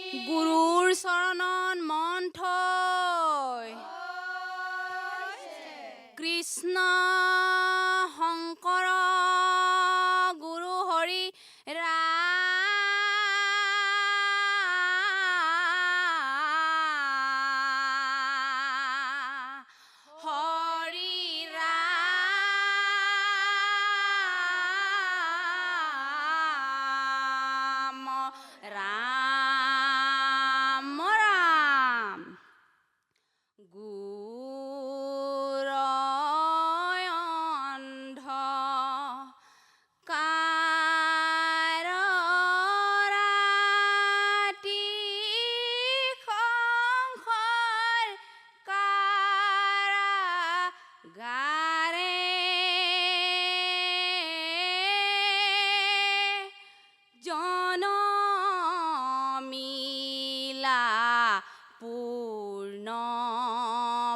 গুৰুৰ চৰণত মন থৈ কৃষ্ণ শংকৰ গুৰু হৰি পূৰ্ণ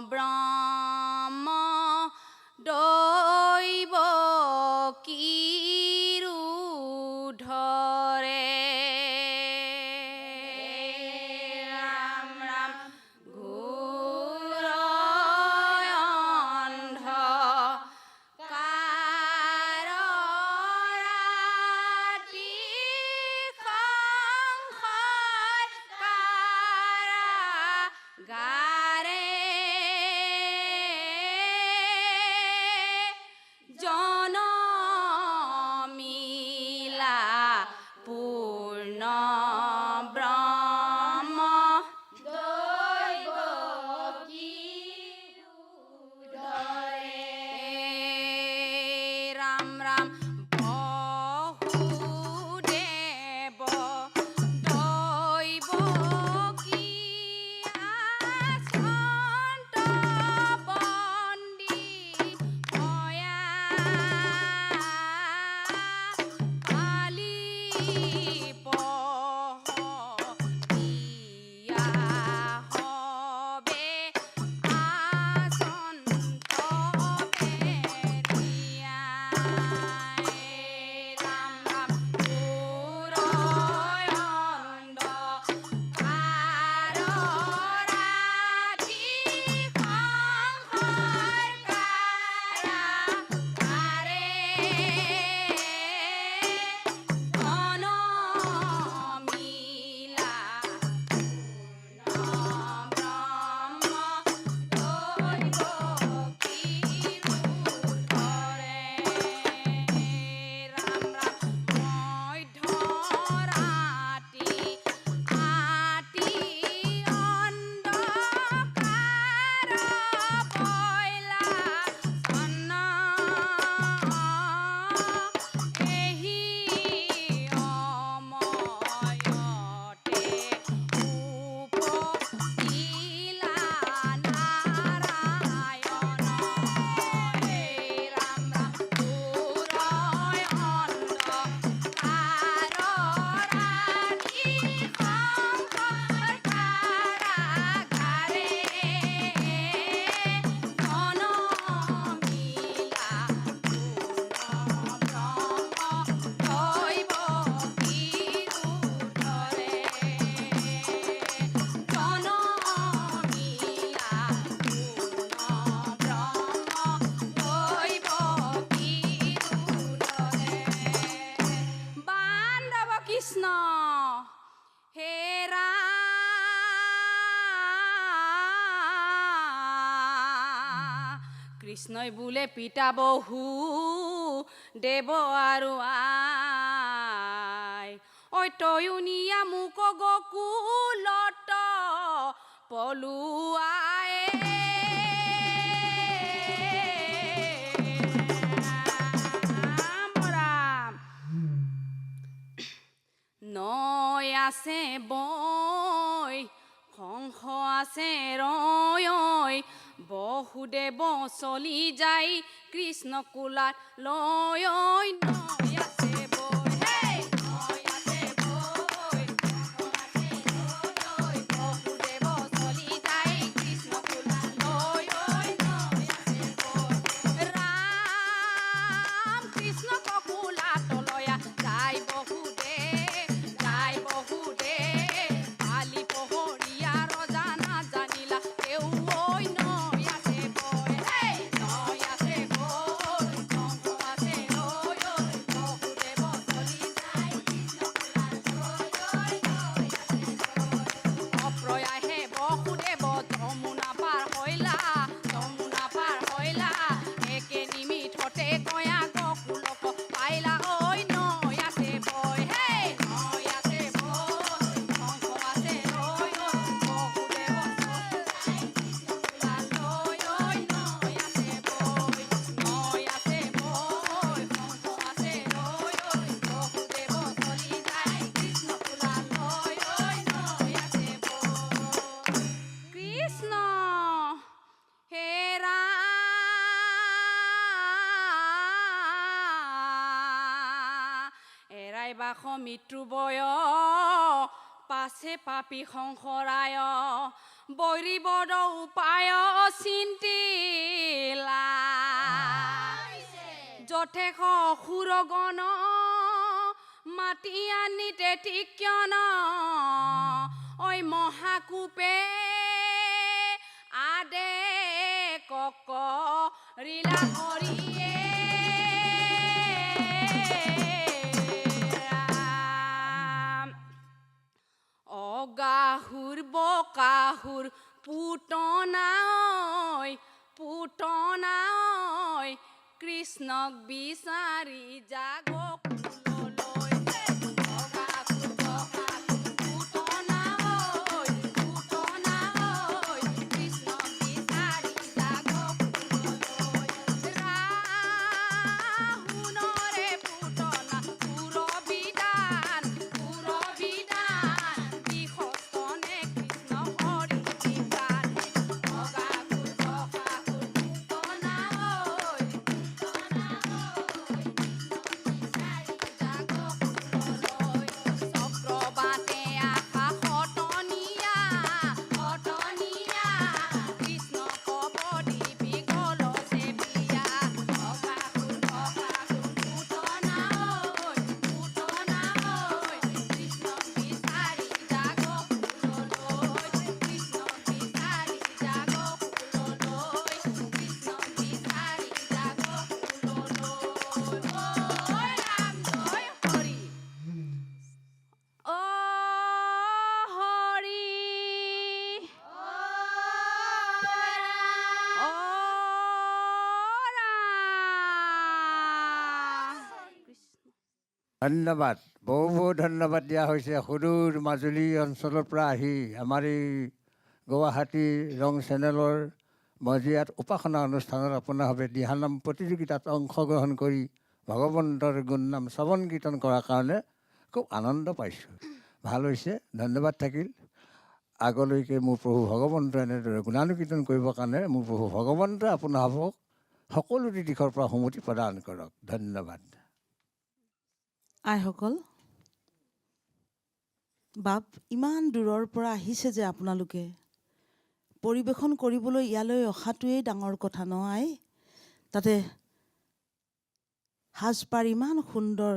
ব্ৰহ্ম দৈৱ কিৰুধৰে ৰাম ৰাম ঘোৰ অন্ধ কাৰ ৰাতি সংসাৰ গাৰে জনমিলা পূৰ্ণ ব্ৰহ্ম দৈৱ কিৰুধৰে ৰাম ৰাম বহুদেৱ দৈৱ কৃষ্ণ হে কৃষ্ণই বোলে পিতা বহু দেৱ আৰু আই ঐ তয়ো নিয়া মোক গকুলত পলুৱাই নৈ আছে বৈ হংস আছে ৰৈ বহুদেৱ চলি যায় কৃষ্ণ কোলাত লৈ নৈ আছে বৈ নৈ আছে বৈ বহুদেৱ চলি যায় কৃষ্ণ কোলাত লৈ নৈ আছে বৈ ৰাম কৃষ্ণ কোলাত লয়া যায় বহুদেৱ মৃত্যু বয় পাছে পাপী সংসৰায় বৈৰী বদ উপায় চিন্তিলা যথেষ অসুৰগণ মাতি আনিতে তীক্ষ্ণ ঐ মহাকূপে আদে কক ৰিলা কৰিয়ে অগাহুৰ বকাহুৰ পুতনাই কৃষ্ণক বিচাৰি জাগক ধন্যবাদ, বহু বহু ধন্যবাদ দিয়া হৈছে। সুদূৰ মাজুলী অঞ্চলৰ পৰা আহি আমাৰ এই গুৱাহাটী ৰং চেনেলৰ মজিয়াত উপাসনা অনুষ্ঠানত আপোনাৰভাৱে দিহানাম প্ৰতিযোগিতাত অংশগ্ৰহণ কৰি ভগৱন্তৰ গুণনাম শ্ৰৱণ কীৰ্তন কৰাৰ কাৰণে খুব আনন্দ পাইছোঁ। ভাল হৈছে, ধন্যবাদ থাকিল। আগলৈকে মোৰ প্ৰভু ভগৱন্ত এনেদৰে গুণানুকীৰ্তন কৰিবৰ কাৰণে মোৰ প্ৰভু ভগৱন্তই আপোনালোকক সকলো দিশৰ পৰা সমতি প্ৰদান কৰক। ধন্যবাদ। আইসকল, বাপ ইমান দূৰৰ পৰা আহিছে যে আপোনালোকে পৰিৱেশন কৰিবলৈ ইয়ালৈ অহাটোৱেই ডাঙৰ কথা ন আই। তাতে সাজপাৰ ইমান সুন্দৰ,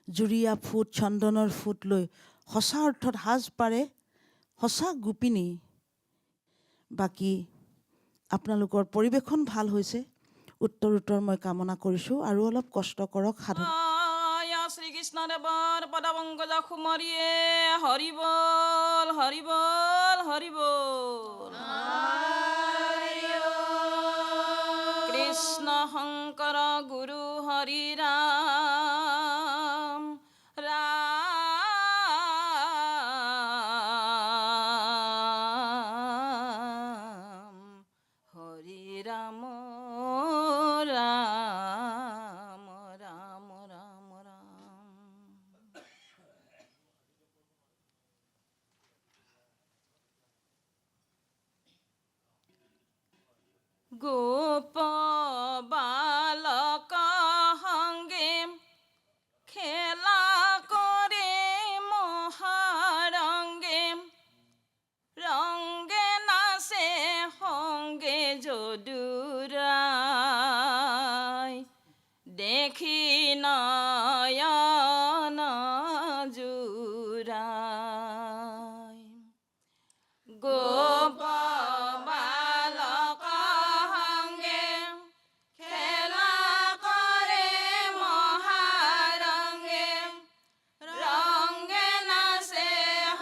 জুৰীয়া ফুট চন্দনৰ ফুট লৈ সঁচা অৰ্থত সাজপাৰে সঁচা গোপিনী। বাকী আপোনালোকৰ পৰিৱেশন ভাল হৈছে, উত্তৰ মই কামনা কৰিছোঁ। আৰু অলপ কষ্ট কৰক সাধন। শ্ৰীকৃষ্ণদেৱৰ পদপংকজ সুমৰিয়ে হৰি বল হৰি বল হৰি বল। কৃষ্ণ শংকৰ গুৰু হৰি ৰাম ৰাম হৰি ৰাম ৰাম ৰাম ৰাম ৰাম। গোপ বালক সঙ্গে খেলা করে মহারঙ্গে রঙ্গে নাচে সঙ্গে যদুরাই দেখি নয়ন জুরাই। গোপ বালক সঙ্গে খেলা করে মহারঙ্গে রঙ্গে নাচে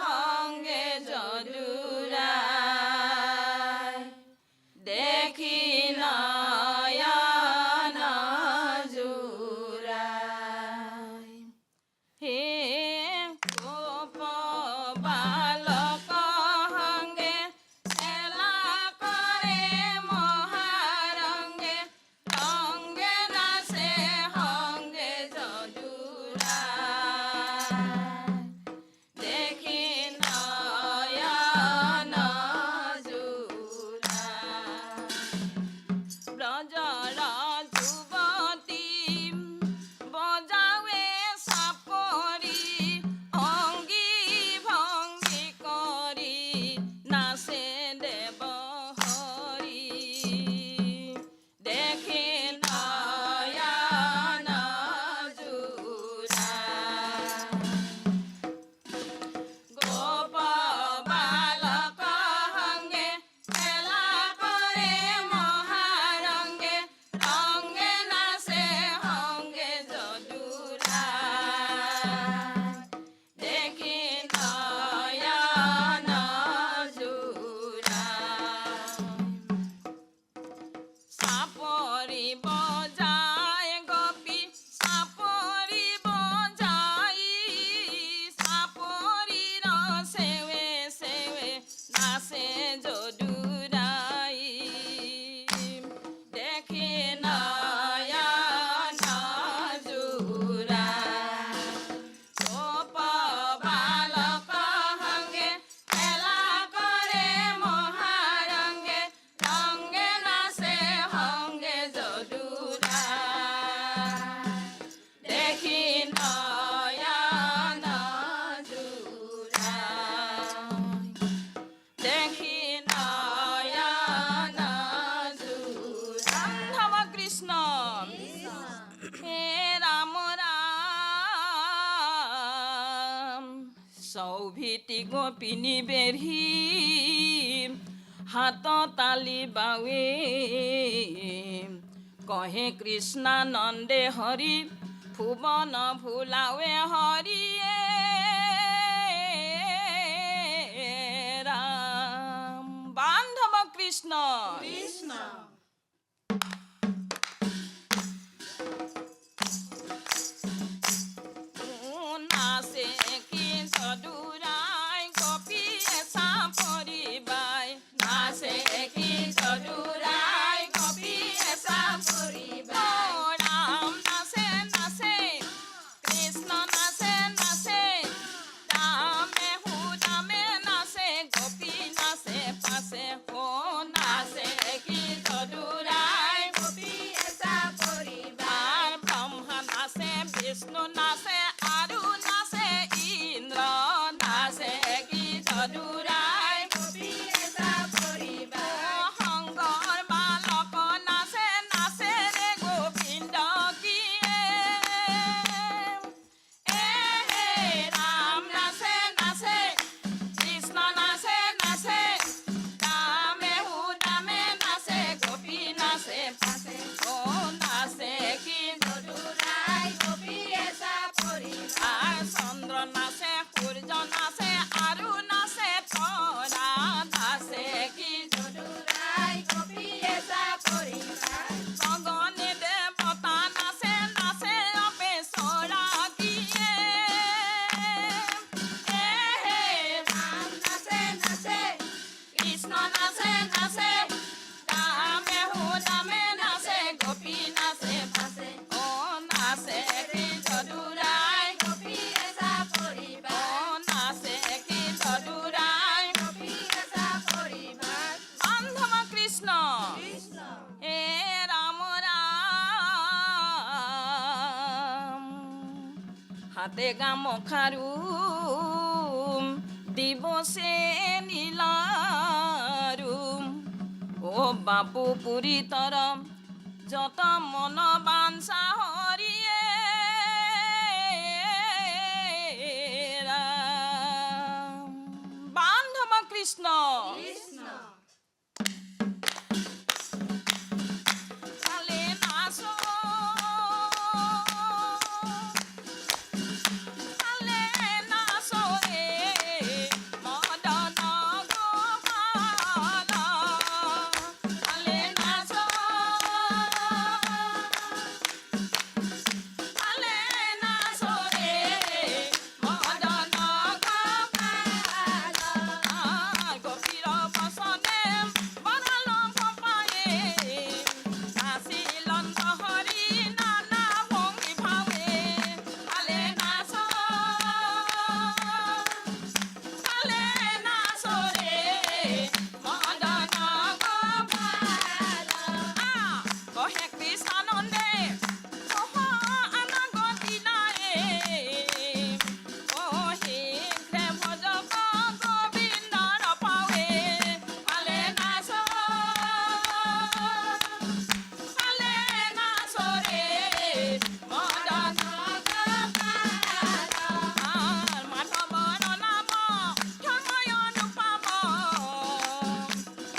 সঙ্গে যদুরাই দেখি নয়ন জুরাই। হে গোপ বালক সঙ্গে খেলা করে মহারঙ্গে রঙ্গে নাচে সঙ্গে যদুরাই দেখি নয়ন জুরাই। ব্রজর যুবতী বজাৱে চাপৰি চৌভিতি গোপিনী বেঢ়ি হাত তালি বাৱে কহে কৃষ্ণানন্দে হৰি ভুৱন ভুলাৱে হৰিয়ে ৰাম বান্ধৱ কৃষ্ণ নাচে কি চদুৰাই কপিয়ে চাপৰিবাই নাচে কি চদুৰাই কপিয়ে চাপৰিবাই ৰাম নাচে নাচে কৃষ্ণ নাচে নাচে ৰামে সুদামে নাচে গোপী নাচে পাছে ও নাচে কি চদুৰাই কপিয়ে চাপৰিবাই ব্ৰহ্মা নাচে বিষ্ণু নাচে আৰু নাচে ইন্দ্ৰ নাচে কি চদুৰাই কপিয়ে চাপৰিবাই শংকৰ বালক নাচে নাচে ৰে গোবিন্দ কিয়ে হে ৰাম নাচে নাচে কৃষ্ণ নাচে নাচে ৰামে সুদামে নাচে গোপী নাচে পাছে ও নাচে কি চদুৰাই কপিয়ে চাপৰিবাই চন্দ্ৰ নাচে সূৰ্য নাচে আৰু নাচে তৰা নাচে কি চদুৰাই কপিয়ে চাপৰিবাই গগনে দেৱতা নাচে নাচে অপেশ্বৰা কিয়ে হে ৰাম নাচে নাচে কৃষ্ণ নাচে নাচে ৰামে সুদামে নাচে গোপী নাচে পাছে ও নাচে কি চদুৰাই কপিয়ে চাপৰিবাই ও নাচে কি চদুৰাই কপিয়ে চাপৰিবাই বান্ধৱ কৃষ্ণ হে ৰাম ৰাম হাতে গামখাৰু দিবসে নীলাৰু ও বাপু পুৰী তৰ যত মন বাঞ্ছা হৰিয়ে ৰাম বান্ধৱ কৃষ্ণ চালে নাচো চালে নাচো ৰে মদন গোপাল চালে নাচো চালে নাচো ৰে মদন গোপাল গোপীৰ বচনে বনাল গোপায়ে নাচিলন্ত হৰি নানা ভংগী ভাৱে চালে নাচো চালে নাচো ৰে মদন গোপাল কহে কৃষ্ণানন্দে কহ আনাগতি নায়ে ও শীঘ্ৰে ভজক গোবিন্দৰ পাৱে চালে নাচো চালে নাচো ৰে মদন গোপাল মাধৱৰ নাম ক্ষময় নুপাব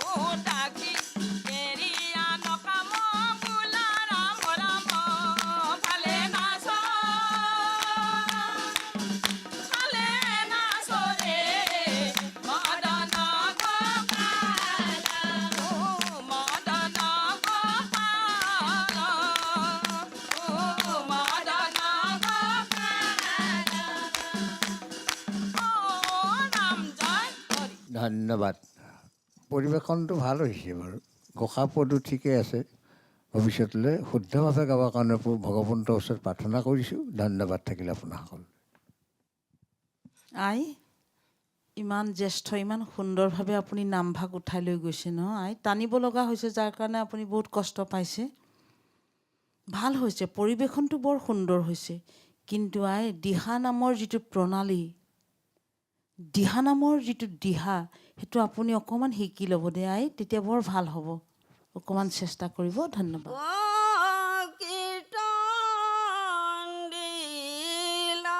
ও ডাকি কেৰিয়া নকাম বোলা ৰাম ৰাম ফালে নাচো ফালে নাচো ৰে মদন গোপাল ও মদন গোপাল ও মদন গোপাল ও ৰাম জয় হৰি ধন্যবাদ পৰিৱেশনটো ভাল হৈছে বাৰু ঘোষা পদো ঠিকে আছে ভৱিষ্যতলৈ শুদ্ধভাৱে গাবৰ কাৰণে ভগৱন্তৰ ওচৰত প্ৰাৰ্থনা কৰিছোঁ ধন্যবাদ থাকিল আপোনাসকল আই ইমান জ্যেষ্ঠ ইমান সুন্দৰভাৱে আপুনি নামভাগ উঠাই লৈ গৈছে ন আই টানিব লগা হৈছে যাৰ কাৰণে আপুনি বহুত কষ্ট পাইছে ভাল হৈছে পৰিৱেশনটো বৰ সুন্দৰ হৈছে কিন্তু আই দিহা নামৰ যিটো প্ৰণালী দিহানামৰ যিটো দিহা সেইটো আপুনি অকণমান শিকি ল'ব দে আই তেতিয়া বৰ ভাল হ'ব অকণমান চেষ্টা কৰিব ধন্যবাদ কীৰ্তন দিলা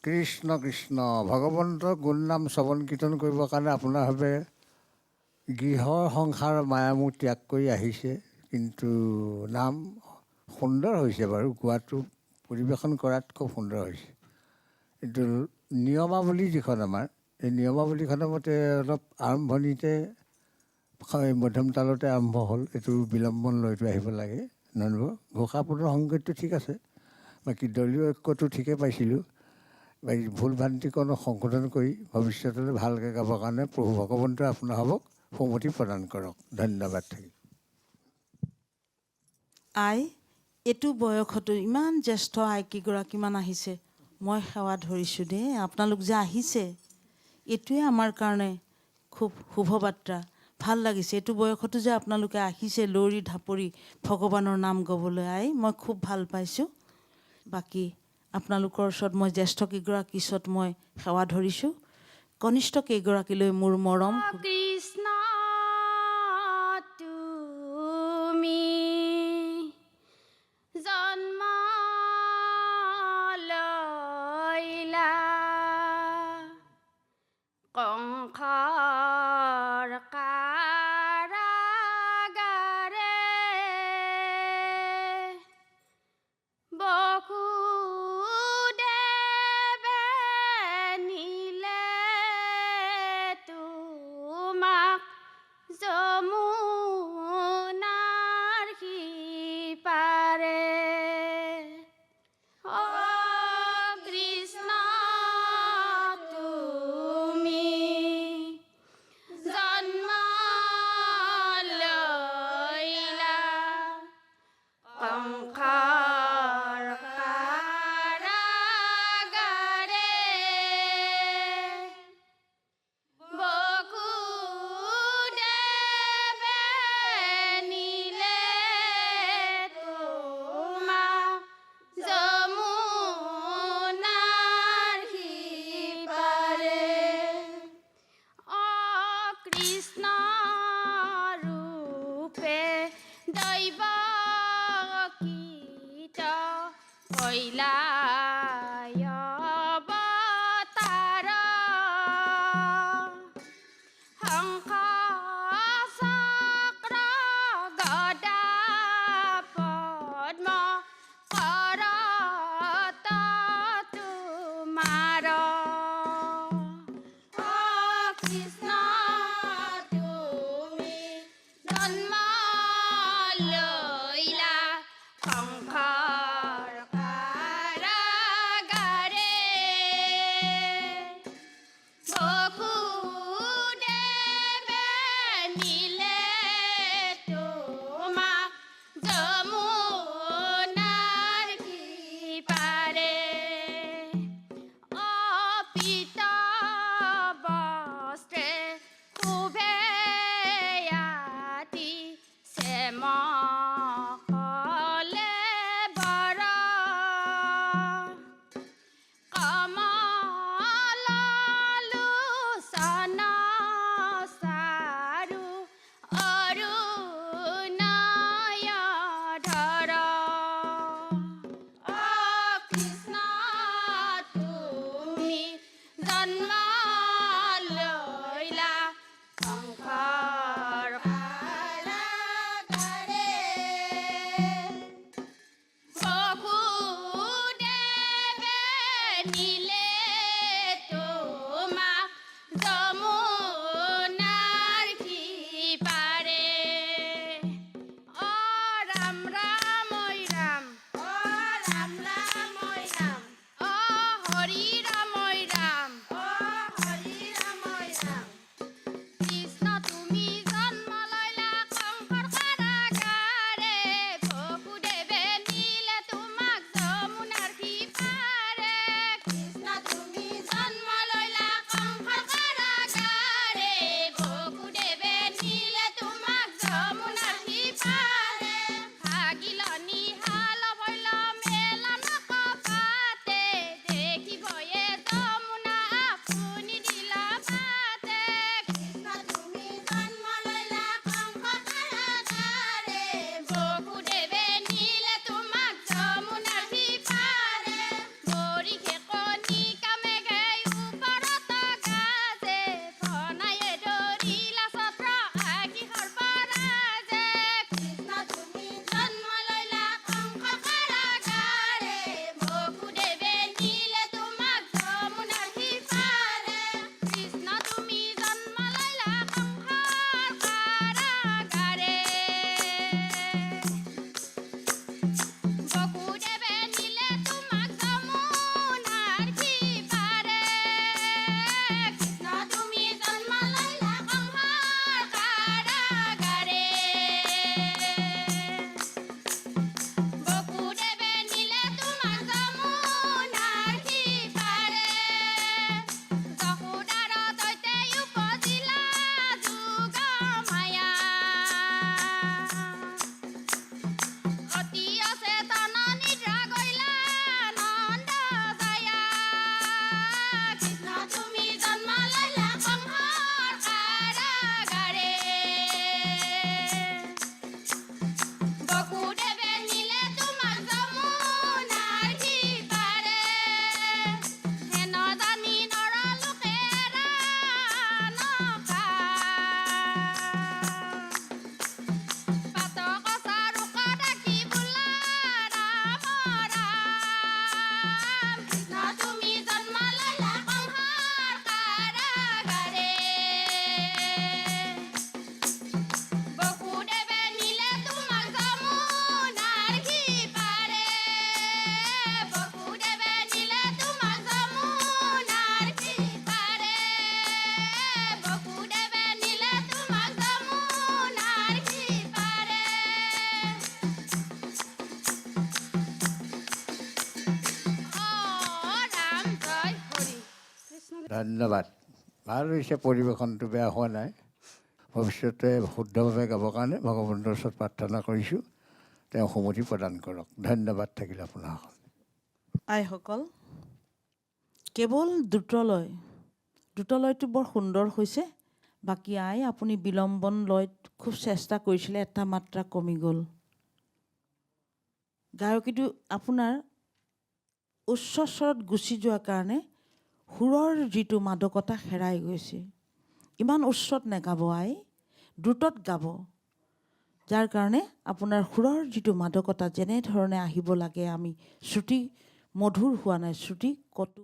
কৃষ্ণ কৃষ্ণ ভগৱন্তৰ গুণ নাম শ্ৰৱণ কীৰ্তন কৰিবৰ কাৰণে আপোনাৰভাৱে গৃহৰ সংসাৰ মায়ামোহ ত্যাগ কৰি আহিছে, কিন্তু নাম সুন্দৰ হৈছে বাৰু, গোৱাটো পৰিৱেশন কৰাত খুব সুন্দৰ হৈছে। কিন্তু নিয়মাৱলী যিখন আমাৰ, এই নিয়মাৱলীখনৰ মতে অলপ আৰম্ভণিতে মধ্যম তালতে আৰম্ভ হ'ল, এইটো বিলম্বন লৈতো আহিব লাগে, নহয়? ঘোষাপদৰ সংগীতটো ঠিক আছে, বাকী দলীয় ঐক্যটো ঠিকে পাইছিলোঁ। বাকী ভুল ভ্ৰান্তিকণো সংশোধন কৰি ভৱিষ্যতলৈ ভালকৈ গাবৰ কাৰণে প্ৰভু ভগৱন্তই আপোনাৰসবক সুমতি প্ৰদান কৰক। ধন্যবাদ থাকিল। আই, এইটো বয়সতো ইমান জ্যেষ্ঠ আইকেইগৰাকীমান আহিছে, মই সেৱা ধৰিছোঁ দেই। আপোনালোক যে আহিছে, এইটোৱে আমাৰ কাৰণে খুব শুভবাৰ্তা। ভাল লাগিছে এইটো বয়সতো যে আপোনালোকে আহিছে লৰি ঢাপৰি ভগৱানৰ নাম গাবলৈ। আই, মই খুব ভাল পাইছোঁ। বাকী আপোনালোকৰ ওচৰত মই জ্যেষ্ঠ কেইগৰাকীৰ ওচৰত মই সেৱা ধৰিছোঁ। কনিষ্ঠ কেইগৰাকীলৈ মোৰ মৰম। কৃষ্ণ তুমি জন্ম লৈলা কংসৰ কাৰাগাৰে, বসুদেৱে নিলে তোমাক যমুনাৰ সিপাৰে। অ কৃষ্ণ তুমি জন্ম লৈলা কংসৰ কাৰাগাৰে, বসুদেৱে নিলে তোমাক যমুনাৰ সিপাৰে। অ কৃষ্ণ ৰূপে দৈৱকীত হৈলা অৱতাৰ, শংখ চক্ৰ গদা পদ্ম কৰত তোমাৰ। অ কৃষ্ণ তুমি জন্ম লৈলা কংসৰ কাৰাগাৰে, বসুদেৱে নিলে তোমাক যমুনাৰ সিপাৰে। অপিত বস্ত্ৰে শোভে আতি শ্যামকলে বৰ, কমল লোচন চাৰু অৰুণায়ধৰ। অ কৃষ্ণ তুমি জন্ম লৈলা কংসৰ কাৰাগাৰে, বসুদেৱে নিলে তোমাক যমুনাৰ সিপাৰে। অ ৰাম ৰাম ঐ ৰাম, অ ৰাম ৰাম ঐ ৰাম, অ হৰি ৰাম ঐ ৰাম, অ হৰি ৰাম ঐ ৰাম। কৃষ্ণ তুমি জন্ম লৈলা কংসৰ কাৰাগাৰে, বসুদেৱে নিলে তোমাক যমুনাৰ সিপাৰে। কৃষ্ণ তুমি জন্ম লৈলা কংসৰ কাৰাগাৰে, ধন্যবাদ। ভাল হৈছে, পৰিৱেশনটো বেয়া হোৱা নাই। ভৱিষ্যতে শুদ্ধভাৱে গাবৰ কাৰণে ভগৱন্তৰ ওচৰত প্ৰাৰ্থনা কৰিছোঁ, তেওঁ সমতি প্ৰদান কৰক। ধন্যবাদ থাকিল আপোনাসকল। আইসকল, কেৱল দ্ৰুতলয়টো বৰ সুন্দৰ হৈছে। বাকী আই, আপুনি বিলম্বন লয়ত খুব চেষ্টা কৰিছিলে, এটা মাত্ৰা কমি গ'ল। গায়কীটো আপোনাৰ উচ্চ স্বৰত গুচি যোৱাৰ কাৰণে সুৰৰ যিটো মাদকতা হেৰাই গৈছে। ইমান উচ্চত নেগাব আই, দ্ৰুতত গাব, যাৰ কাৰণে আপোনাৰ সুৰৰ যিটো মাদকতা যেনেধৰণে আহিব লাগে, আমি শ্ৰুতি মধুৰ হোৱা নাই, শ্ৰুতি কটু